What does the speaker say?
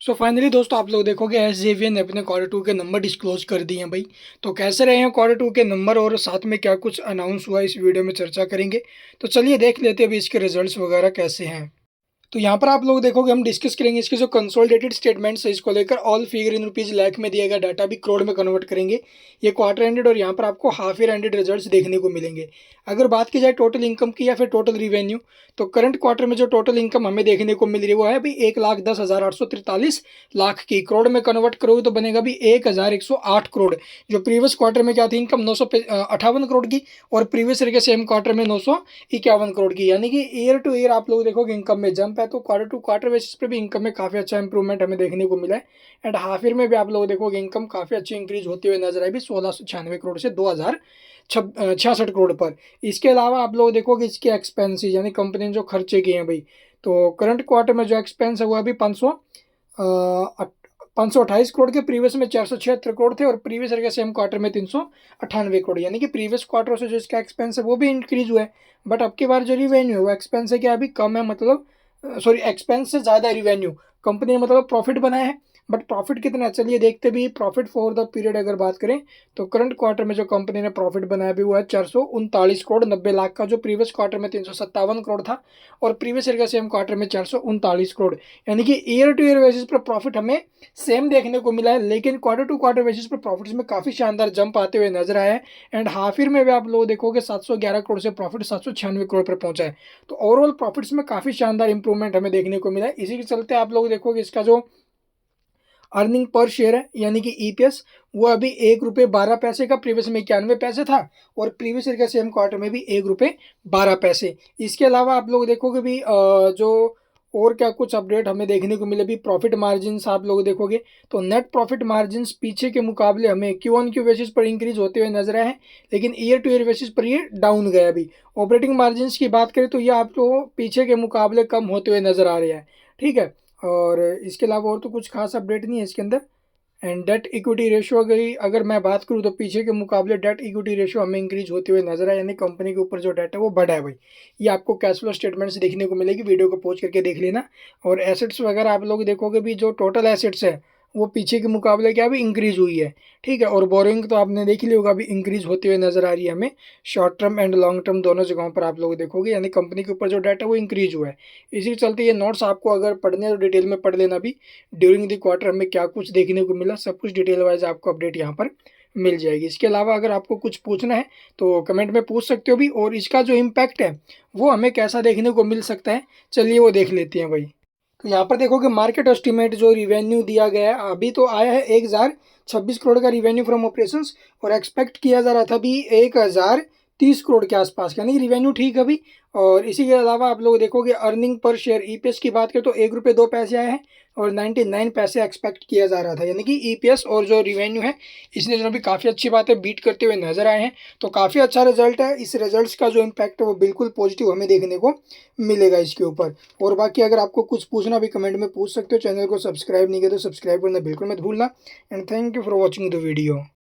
So finally दोस्तों आप लोग देखोगे एसजेवीएन ने अपने क्वार्टर टू के नंबर डिस्क्लोज कर दिए हैं भाई। तो कैसे रहे हैं क्वार्टर टू के नंबर और साथ में क्या कुछ अनाउंस हुआ इस वीडियो में चर्चा करेंगे। तो चलिए देख लेते हैं अभी इसके रिजल्ट्स वगैरह कैसे हैं। तो यहाँ पर आप लोग देखोगे हम डिस्कस करेंगे इसके जो कंसोलिडेटेड स्टेटमेंट्स है इसको लेकर। All figure in rupees lakh में दिया गया डाटा भी करोड़ में कन्वर्ट करेंगे। ये क्वार्टर एंडेड और यहाँ पर आपको हाफ ईयर एंडेड रिजल्ट्स देखने को मिलेंगे। अगर बात की जाए टोटल इनकम की या फिर टोटल रिवेन्यू, तो करंट क्वार्टर में जो टोटल इनकम हमें देखने को मिल रही है वो है अभी 1,10,843 लाख की। करोड़ में कन्वर्ट करोगे तो बनेगा भी 1,108 करोड़। जो प्रीवियस क्वार्टर में क्या थी इनकम 958 करोड़ की और प्रीवियस ईयर के सेम क्वार्टर में 951 करोड़ की। यानी कि ईयर टू ईयर आप लोग देखोगे इनकम में जंप है। तो क्वार्टर टू क्वार्टर बेसिस पे भी इनकम में काफ़ी अच्छा इंप्रूवमेंट हमें देखने को मिला है। एंड हाफ ईयर में भी आप लोग देखोगे इनकम काफ़ी अच्छी इंक्रीज होती हुई नजर आई भी 1,696 करोड़ से 2,066 करोड़ पर। इसके अलावा आप लोग देखोगे इसके एक्सपेंसेस यानी कंपनी ने जो खर्चे किए हैं भाई, तो करंट क्वार्टर में जो एक्सपेंस है वो अभी 528 करोड़ के। प्रीवियस में 476 करोड़ थे और प्रीवियस ईयर के सेम क्वार्टर में 398 करोड़। यानी कि प्रीवियस क्वार्टर से जो इसका एक्सपेंस है वो भी इंक्रीज हुआ है। बट अब की बार जो रिवेन्यू है वो एक्सपेंस है क्या अभी कम है, मतलब सॉरी एक्सपेंस से ज़्यादा रिवेन्यू। कंपनी ने मतलब प्रॉफिट बनाया है, बट प्रॉफिट कितना है चलिए देखते भी। प्रॉफिट फॉर द पीरियड अगर बात करें तो करंट क्वार्टर में जो कंपनी ने प्रॉफिट बनाया भी हुआ है 439 करोड़ 90 लाख का, जो प्रीवियस क्वार्टर में 357 करोड़ था और प्रीवियस ईयर का सेम क्वार्टर में 439 करोड़। यानी कि ईयर टू ईयर बेसिस पर प्रॉफिट हमें सेम देखने को मिला है, लेकिन क्वार्टर टू क्वार्टर बेसिस पर प्रॉफिट्स में काफ़ी शानदार जंप आते हुए नजर आया है। एंड हाफ ईयर में भी आप लोग देखोगे 711 करोड़ से प्रॉफिट 796 करोड़ पर पहुंचा है। तो ओवरऑल प्रॉफिट्स में काफ़ी शानदार इंप्रूवमेंट हमें देखने को मिला है। इसी के चलते आप लोग देखोगे इसका जो अर्निंग पर शेयर है यानी कि ईपीएस वो अभी 1 रुपये 12 पैसे का, प्रीवियस में 91 पैसे था और प्रीवियस ईयर के सेम क्वार्टर में भी 1 रुपये 12 पैसे। इसके अलावा आप लोग देखोगे भी जो और क्या कुछ अपडेट हमें देखने को मिले भी। प्रॉफिट मार्जिन आप लोग देखोगे तो नेट प्रॉफिट मार्जिन पीछे के मुकाबले हमें क्यू ऑन क्यू बेसिस पर इंक्रीज होते हुए नजर आए हैं, लेकिन ईयर टू ईयर बेसिस पर ये डाउन गया। अभी ऑपरेटिंग मार्जिन की बात करें तो ये आपको पीछे के मुकाबले कम होते हुए नजर आ रहे हैं। ठीक है, और इसके अलावा और तो कुछ खास अपडेट नहीं है इसके अंदर। एंड डेट इक्विटी रेशियो अगर मैं बात करूँ तो पीछे के मुकाबले डेट इक्विटी रेशियो हमें इंक्रीज होते हुए नजर आए, यानी कंपनी के ऊपर जो डेट है वो बढ़ा है भाई। ये आपको कैश फ्लो स्टेटमेंट से देखने को मिलेगी, वीडियो को पॉज करके देख लेना। और एसेट्स वगैरह आप लोग देखोगे भी जो टोटल एसेट्स है वो पीछे के मुकाबले क्या भी इंक्रीज हुई है। ठीक है, और बोरिंग तो आपने देख ही होगा अभी इंक्रीज होते हुए नजर आ रही है हमें। Short term and long term दोनों जगहों पर आप लोग देखोगे, यानी कंपनी के ऊपर जो डेट है वो इंक्रीज हुआ है। इसी के चलते ये नोट्स आपको अगर पढ़ने हैं तो डिटेल में पढ़ लेना भी। ड्यूरिंग द क्वार्टर हमें क्या कुछ देखने को मिला सब कुछ डिटेल वाइज आपको अपडेट यहाँ पर मिल जाएगी। इसके अलावा अगर आपको कुछ पूछना है तो कमेंट में पूछ सकते हो भी, और इसका जो इम्पैक्ट है वो हमें कैसा देखने को मिल सकता है चलिए वो देख लेते हैं भाई। तो यहाँ पर देखोगे मार्केट एस्टिमेट जो रिवेन्यू दिया गया है अभी तो आया है 1,026 करोड़ का रिवेन्यू फ्रॉम ऑपरेशंस, और एक्सपेक्ट किया जा रहा था अभी 1,030 करोड़ के आसपास का, यानी रिवेन्यू ठीक है अभी। और इसी के अलावा आप लोग देखोगे अर्निंग पर शेयर ईपीएस की बात करें तो 1 रुपये 2 पैसे आए हैं और 99 पैसे एक्सपेक्ट किया जा रहा था। यानी कि ईपीएस और जो रिवेन्यू है इसने जो भी काफ़ी अच्छी बात है बीट करते हुए नजर आए हैं। तो काफ़ी अच्छा रिजल्ट है। इस रिजल्ट्स का जो इम्पैक्ट है वो बिल्कुल पॉजिटिव हमें देखने को मिलेगा इसके ऊपर। और बाकी अगर आपको कुछ पूछना भी कमेंट में पूछ सकते हो। चैनल को सब्सक्राइब नहीं किया तो सब्सक्राइब करना बिल्कुल मत भूलना। And thank you for watching the video.